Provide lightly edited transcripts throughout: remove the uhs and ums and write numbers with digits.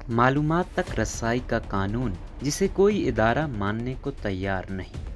मालूमात तक रसाई का कानून जिसे कोई इदारा मानने को तैयार नहीं।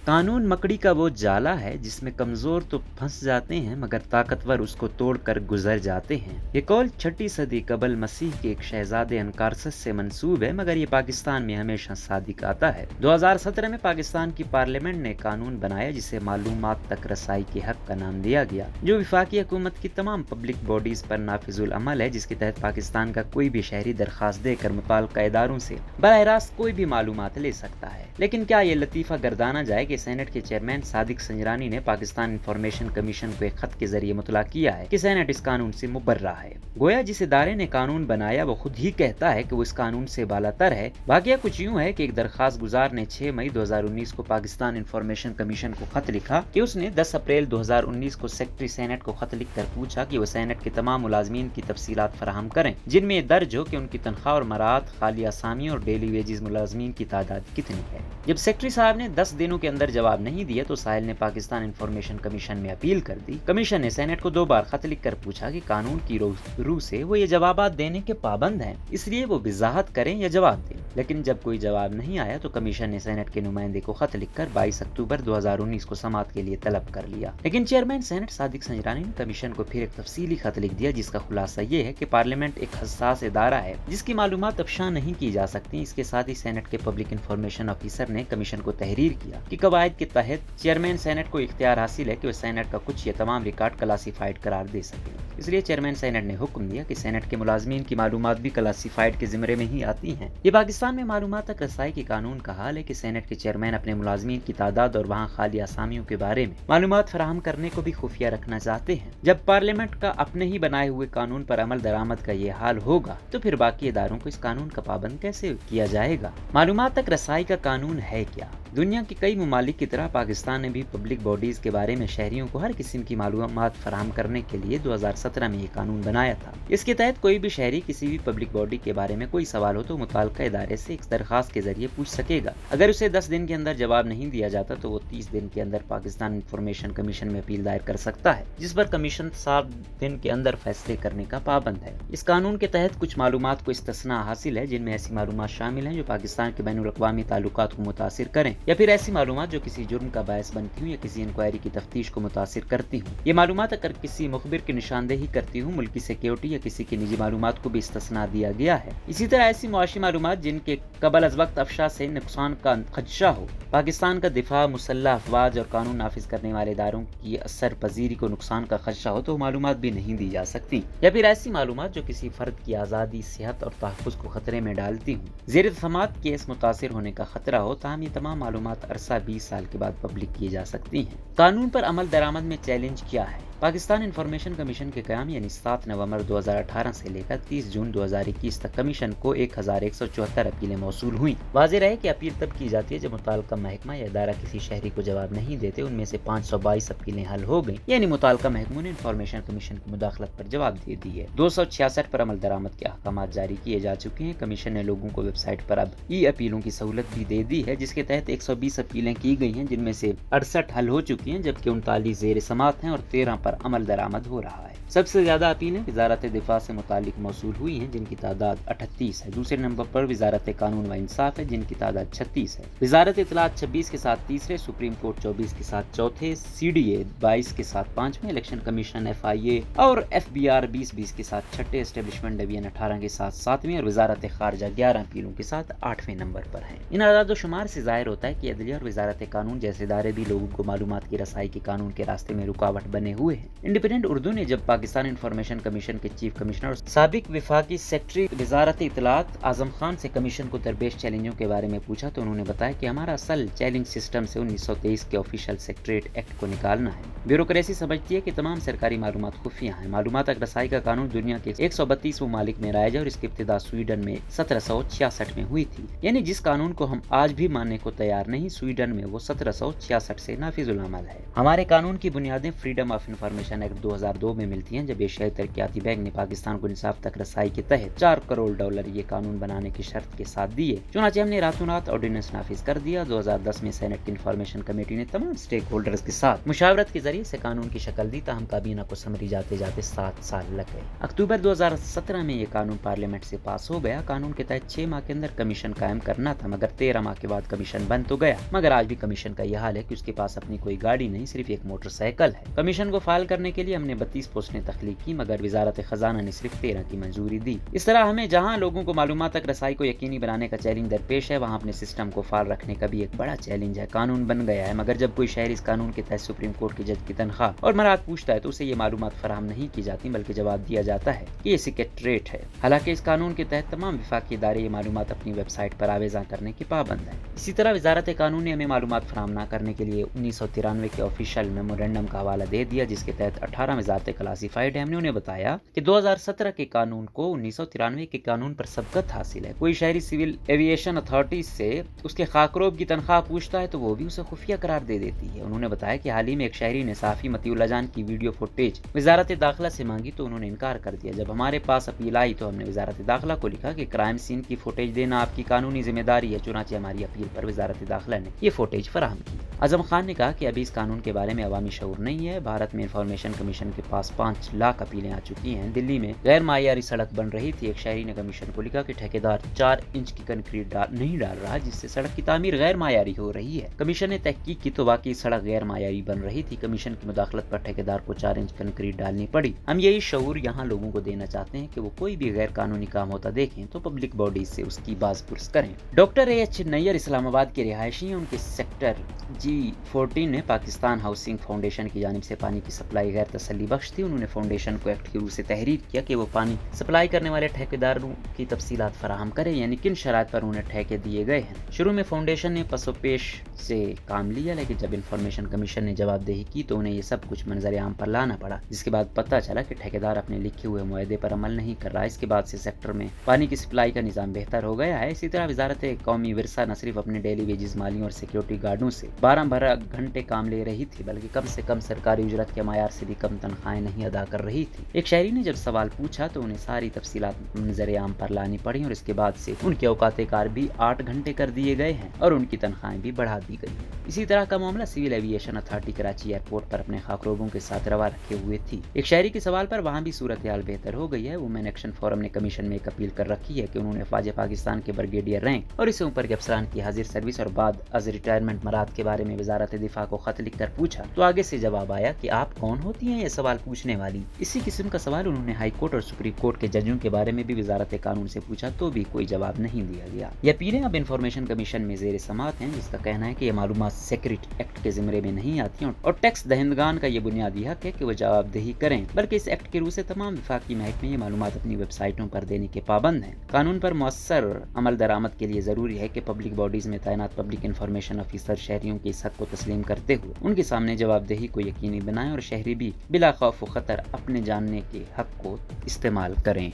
कानून मकड़ी का वो जाला है जिसमें कमजोर तो फंस जाते हैं मगर ताकतवर उसको तोड़कर गुजर जाते हैं। ये कौल 6ठी सदी कबल मसीह के एक शहजादे अनकारसस से मंसूब है, मगर ये पाकिस्तान में हमेशा सादिक आता है। 2017 में पाकिस्तान की पार्लियामेंट ने कानून बनाया जिसे मालूमात तक रसाई के हक का नाम दिया गया, जो विफाकी हुकूमत की तमाम पब्लिक बॉडीज पर नाफिजुल अमल है, जिसके तहत पाकिस्तान का कोई भी शहरी दरखास्त देकर मुताल्लिका इदारों से बराह रास्त कोई भी मालूमात ले सकता है। लेकिन क्या ये लतीफ़ा गर्दाना जाए कि सेनेट के चेयरमैन सादिक संजरानी ने पाकिस्तान इंफॉर्मेशन कमीशन को एक खत के जरिए मुतला किया है कि सेनेट इस कानून से मुबर्रा है। गोया जिस इदारे ने कानून बनाया वो खुद ही कहता है कि वो इस कानून से बालातर है। वाकया कुछ यूं है कि एक दरखास्त गुजार ने 6 मई 2019 को पाकिस्तान इंफॉर्मेशन कमीशन को खत लिखा कि उसने 10 अप्रैल 2019 को सेक्रेटरी सेनेट को खत लिख कर पूछा कि वो सेनेट के तमाम मुलाजमीन की तफसीलात फराहम करें जिनमें दर्ज हो कि उनकी तनख्वाह और मरात, खाली आसामी और डेली वेजेस मुलाजमीन की तादाद कितनी है। जब सेक्रेटरी साहब ने 10 दिनों के अंदर जवाब नहीं दिया तो साहिल ने पाकिस्तान इंफॉर्मेशन कमीशन में अपील कर दी। कमीशन ने सेनेट को 2 बार खत लिख कर पूछा कि कानून की रूह से वो ये जवाबात देने के पाबंद हैं, इसलिए वो वजाहत करें या जवाब दें। लेकिन जब कोई जवाब नहीं आया तो कमीशन ने सेनेट के नुमाइंदे को खत लिखकर 22 अक्टूबर 2019 को समाअत के लिए तलब कर लिया। लेकिन चेयरमैन सेनेट सादिक संजरानी ने कमीशन को फिर एक तफसीली खत लिख दिया जिसका खुलासा ये है कि पार्लियामेंट एक हसास इदारा है जिसकी मालूमात अफशा नहीं की जा सकती। इसके साथ ही सेनेट के पब्लिक इंफॉर्मेशन ऑफिसर ने कमीशन को तहरीर किया कि कवायद के तहत चेयरमैन सेनेट को इख्तियार हासिल है कि वह सेनेट का कुछ या तमाम रिकॉर्ड क्लासिफाइड करार दे सके। इसलिए चेयरमैन सेनेट ने हुक्म दिया कि सेनेट के मुलाजमीन की मालूमात भी क्लासिफाइड के जिम्मे में ही आती हैं। ये पाकिस्तान में मालूमात तक रसाई के कानून का हाल है कि सेनेट के चेयरमैन अपने मुलाजमीन की तादाद और वहाँ खाली आसामियों के बारे में मालूमात फराहम करने को भी खुफिया रखना चाहते हैं। जब पार्लियामेंट का अपने ही बनाए हुए कानून पर अमल दरामद का ये हाल होगा तो फिर बाकी इदारों को इस कानून का पाबंद कैसे किया जाएगा। मालूमात तक रसाई का कानून है क्या? दुनिया के कई ममालिक की तरह पाकिस्तान ने भी पब्लिक बॉडीज के बारे में शहरियों को हर किस्म की मालूमात फराहम करने के लिए 2017 में ये कानून बनाया था। इसके तहत कोई भी शहरी किसी भी पब्लिक बॉडी के बारे में कोई सवाल हो तो मुताल्लिका इदारे से एक दरखास्त के जरिए पूछ सकेगा। अगर उसे 10 दिन के अंदर जवाब नहीं दिया जाता तो वो 30 दिन के अंदर पाकिस्तान इंफॉर्मेशन कमीशन में अपील दायर कर सकता है, जिस पर कमीशन 7 दिन के अंदर फैसले करने का पाबंद है। इस कानून के तहत कुछ मालूमात को इस्तिस्ना हासिल है जिनमें ऐसी मालूमात शामिल हैं जो पाकिस्तान के बैनुल अक़वामी ताल्लुकात को मुतासिर करें, या फिर ऐसी मालूमात जो किसी जुर्म का बायस बनती हूँ या किसी इंक्वायरी की तफ्तीश को मुतासिर करती हूँ। ये मालूमात अगर किसी मुखबिर की निशानदेही करती हूँ, मुल्की सिक्योरिटी या किसी की निजी मालूमात को भी इस्तिस्ना दिया गया है। इसी तरह ऐसी मुआशी मालूमात जिनके कबल अज़ वक्त अफशा से नुकसान का खदशा हो, पाकिस्तान का दिफा, मुसल्लह अफवाज और कानून नाफिज करने वाले इदारों की असर पजीरी को नुकसान का खदशा हो तो मालूमात भी नहीं दी जा सकती। या फिर ऐसी मालूमात जो किसी फर्द की आज़ादी, सेहत और तहफ़्फ़ुज़ को खतरे में डालती हूँ, ज़ेर समात केस मुतासिर होने का खतरा हो, ताहम ये तमाम मालूमात अरसा 20 साल के बाद पब्लिक की जा सकती हैं। कानून पर अमल दरामद में चैलेंज क्या है? पाकिस्तान इंफॉर्मेशन कमीशन के क़याम यानी 7 नवंबर 2018 से लेकर 30 जून 2021 तक कमीशन को 1174 अपीलें मौसूल हुई। वाज़ेह रहे कि अपील तब की जाती है जब मुताल्लिका महकमा या इदारा किसी शहरी को जवाब नहीं देते। उनमें से 522 अपीलें हल हो गई, यानी मुताल्लिका महकमों ने इंफॉर्मेशन कमीशन की मुदाखलत पर जवाब दे दी है। 266 पर अमल दरामद के अहकाम जारी किए जा चुके हैं। कमीशन ने लोगों को वेबसाइट पर अब ई अपीलों की सहूलत भी दे दी है, जिसके तहत 120 अपीलें की गई हैं, जिनमें से 68 हल हो चुकी हैं जबकि 39 ज़ेर समात हैं और 13 पर अमल दरामद हो रहा है। सबसे ज्यादा अपीलें वजारत दिफा से मुतालिक मौसूल हुई हैं जिनकी तादाद 38 है। दूसरे नंबर पर वजारत कानून व इंसाफ है जिनकी तादाद 36 है। वजारत इत्तलात 26 के साथ तीसरे, सुप्रीम कोर्ट 24 के साथ चौथे, CDA 22 के साथ पांचवें, इलेक्शन कमीशन FIA और FBR 2020 के साथ छठे, एस्टेब्लिशमेंट डिवीजन 18 के साथ 7वें और वजारत खारजा 11 अपीलों के साथ 8वें नंबर पर है। इन आदाद शुमार से जाहिर होता है कि अदलिया और वजारत कानून जैसे इदारे भी लोगों को मालूमात की रसाई के कानून के रास्ते में रुकावट बने हुए हैं। इंडिपेंडेंट उर्दू ने जब पाकिस्तान इंफॉर्मेशन कमीशन के चीफ कमिश्नर और साबिक विफाकी सेक्रेटरी वजारत इत्तलात आजम खान से कमीशन को दरपेश चैलेंजों के बारे में पूछा तो उन्होंने बताया कि हमारा असल चैलेंज सिस्टम से 1923 के ऑफिशियल सेक्रेटरीट एक्ट को निकालना है। ब्यूरोक्रेसी समझती है कि तमाम सरकारी मालूमात खुफिया हैं। मालूमात तक रसाई का कानून दुनिया के 132 ममालिक में राइज है और इसकी इब्तिदा स्वीडन में 1766 में हुई थी, यानी जिस कानून को हम आज भी मानने को तैयार नहीं, स्वीडन में वो 1766 से नाफिजुल अमल है। हमारे कानून की बुनियादें फ्रीडम ऑफ انفارمیشن ایکٹ 2002 میں ملتی ہیں، جب ایشیائی ترقیاتی بینک نے پاکستان کو انصاف تک رسائی کے تحت $4 کروڑ یہ قانون بنانے کی شرط کے ساتھ دیے۔ چنانچہ ہم نے راتوں رات آرڈیننس نافذ کر دیا۔ 2010 میں سینٹ کی انفارمیشن کمیٹی نے تمام اسٹیک ہولڈرز کے ساتھ مشاورت کے ذریعے سے قانون کی شکل دی، تاہم کابینہ کو سمری جاتے جاتے 7 سال لگ گئے۔ اکتوبر 2017 میں یہ قانون پارلیمنٹ سے پاس ہو گیا۔ قانون کے تحت 6 ماہ کے اندر کمیشن قائم کرنا تھا، مگر 13 ماہ کے بعد کمیشن بند تو گیا، مگر آج بھی کمیشن کا یہ حال ہے کہ اس کے پاس اپنی کوئی گاڑی نہیں، صرف ایک موٹر سائیکل ہے۔ کمیشن کو فعال کرنے کے لیے ہم نے 32 پوسٹیں تخلیق کی، مگر وزارت خزانہ نے صرف 13 کی منظوری دی۔ اس طرح ہمیں جہاں لوگوں کو معلومات تک رسائی کو یقینی بنانے کا چیلنج درپیش ہے، وہاں اپنے سسٹم کو فعال رکھنے کا بھی ایک بڑا چیلنج ہے۔ قانون بن گیا ہے، مگر جب کوئی شہری اس قانون کے تحت سپریم کورٹ کے جج کی تنخواہ اور مراعات پوچھتا ہے تو اسے یہ معلومات فراہم نہیں کی جاتی، بلکہ جواب دیا جاتا ہے کہ یہ سیکریٹریٹ ہے۔ حالانکہ اس قانون کے تحت تمام وفاقی ادارے یہ معلومات اپنی ویب سائٹ پر آویزاں کرنے کے پابند ہیں۔ اسی طرح وزارت قانون نے ہمیں معلومات فراہم نہ کرنے کے لیے 1993 کے آفیشیل میمورنڈم کا حوالہ دے دیا، جس کے تحت 18 وزارتیں کلاسیفائڈ ہیں۔ ہم نے انہیں بتایا کہ 2017 کے قانون کو 1993 کے قانون پر سبقت حاصل ہے۔ کوئی شہری سول ایویشن اتھارٹی سے اس کے خاکروب کی تنخواہ پوچھتا ہے تو وہ بھی اسے خفیہ قرار دے دیتی ہے۔ انہوں نے بتایا کہ حال ہی میں ایک شہری نے صحافی مطیع اللہ جان کی ویڈیو فوٹیج وزارت داخلہ سے مانگی تو انہوں نے انکار کر دیا۔ جب ہمارے پاس اپیل آئی تو ہم نے وزارت داخلہ کو لکھا کہ کرائم سین کی فوٹیج دینا آپ کی قانونی ذمہ داری ہے، چنانچہ ہماری اپیل پر وزارت داخلہ نے یہ فوٹیج فراہم کی۔ اعظم خان نے کہا کہ ابھی اس قانون کے بارے میں عوامی شعور نہیں ہے۔ بھارت میں انفارمیشن کمیشن کے پاس 5 لاکھ اپیلیں آ چکی ہیں۔ دلی میں غیر معیاری سڑک بن رہی تھی، ایک شہری نے کمیشن کو لکھا کہ ٹھیکیدار 4 انچ کی کنکریٹ نہیں ڈال رہا، جس سے سڑک کی تعمیر غیر معیاری ہو رہی ہے۔ کمیشن نے تحقیق کی تو واقعی سڑک غیر معیاری بن رہی تھی۔ کمیشن کی مداخلت پر ٹھیکیدار کو 4 انچ کنکریٹ ڈالنی پڑی۔ ہم یہی شعور یہاں لوگوں کو دینا چاہتے ہیں کہ وہ کوئی بھی غیر قانونی کام ہوتا دیکھیں تو پبلک باڈیز سے اس کی باز پرس کریں۔ ڈاکٹر ایچ نیر اسلام آباد کے رہائشی ہیں۔ ان کے سیکٹر G14 نے پاکستان ہاؤسنگ فاؤنڈیشن کی جانب سے پانی کی سپلائی غیر تسلی بخش تھی۔ انہوں نے فاؤنڈیشن کو ایکٹ کی روح سے تحریر کیا کہ وہ پانی سپلائی کرنے والے ٹھیکیداروں کی تفصیلات فراہم کرے، یعنی کن شرائط پر انہیں ٹھیکے دیے گئے ہیں۔ شروع میں فاؤنڈیشن نے پس و پیش سے کام لیا، لیکن جب انفارمیشن کمیشن نے جواب دہی کی تو انہیں یہ سب کچھ منظر عام پر لانا پڑا، جس کے بعد پتہ چلا کہ ٹھیکیدار اپنے لکھے ہوئے معاہدے پر عمل نہیں کر رہا۔ اس کے بعد سے سیکٹر میں پانی کی سپلائی کا نظام بہتر ہو گیا ہے۔ اسی طرح وزارت قومی ورثہ نہ صرف اپنے ڈیلی ویجز مالیوں اور سیکیورٹی گارڈوں سے 12 گھنٹے کام لے رہی تھی، بلکہ کم سے کم سرکاری اجرت کے معیار سے بھی کم تنخواہیں نہیں ادا کر رہی تھی۔ ایک شہری نے جب سوال پوچھا تو انہیں ساری تفصیلات منظر عام پر لانی پڑی، اور اس کے بعد سے ان کے اوقات کار بھی 8 گھنٹے کر دیے گئے ہیں اور ان کی تنخواہیں بھی بڑھا دی گئی۔ اسی طرح کا معاملہ civil aviation authority Karachi airport پر اپنے خاکروبوں کے ساتھ روا رکھے ہوئے تھی۔ ایک شہری کے سوال پر وہاں بھی صورتحال بہتر ہو گئی ہے۔ وومین ایکشن فورم نے کمیشن میں ایک اپیل کر رکھی ہے کہ انہوں نے افواج پاکستان کے بریگیڈیئر رینک اور اس سے اوپر کے افسران کی حاضر سروس اور بعد از ریٹائرمنٹ مراحل کے بارے میں وزارت دفاع کو خط لکھ کر پوچھا تو آگے سے جواب آیا کہ آپ کون ہوتی ہیں یہ سوال پوچھنے والی۔ اسی قسم کا سوال انہوں نے ہائی کورٹ اور سپریم کورٹ کے ججوں کے بارے میں بھی وزارت قانون سے پوچھا تو بھی کوئی جواب نہیں دیا گیا۔ یہ اپیلیں اب انفارمیشن کمیشن میں زیر سماعت ہیں، جس کا کہنا ہے کہ یہ معلومات سیکریٹ ایکٹ کے زمرے میں نہیں آتی ہیں اور ٹیکس دہندگان کا یہ بنیادی حق ہے کہ وہ جواب دہی کریں، بلکہ اس ایکٹ کے روح سے تمام وفاقی محکمے یہ معلومات اپنی ویب سائٹوں پر دینے کے پابند ہیں۔ قانون پر مؤثر عمل درآمد کے لیے ضروری ہے کہ پبلک باڈیز میں تعینات پبلک انفارمیشن آفیسر شہریوں کے اس حق کو تسلیم کرتے ہوئے ان کے سامنے جواب دہی کو یقینی بنائیں اور شہری بھی بلا خوف و خطر اپنے جاننے کے حق کو استعمال کریں۔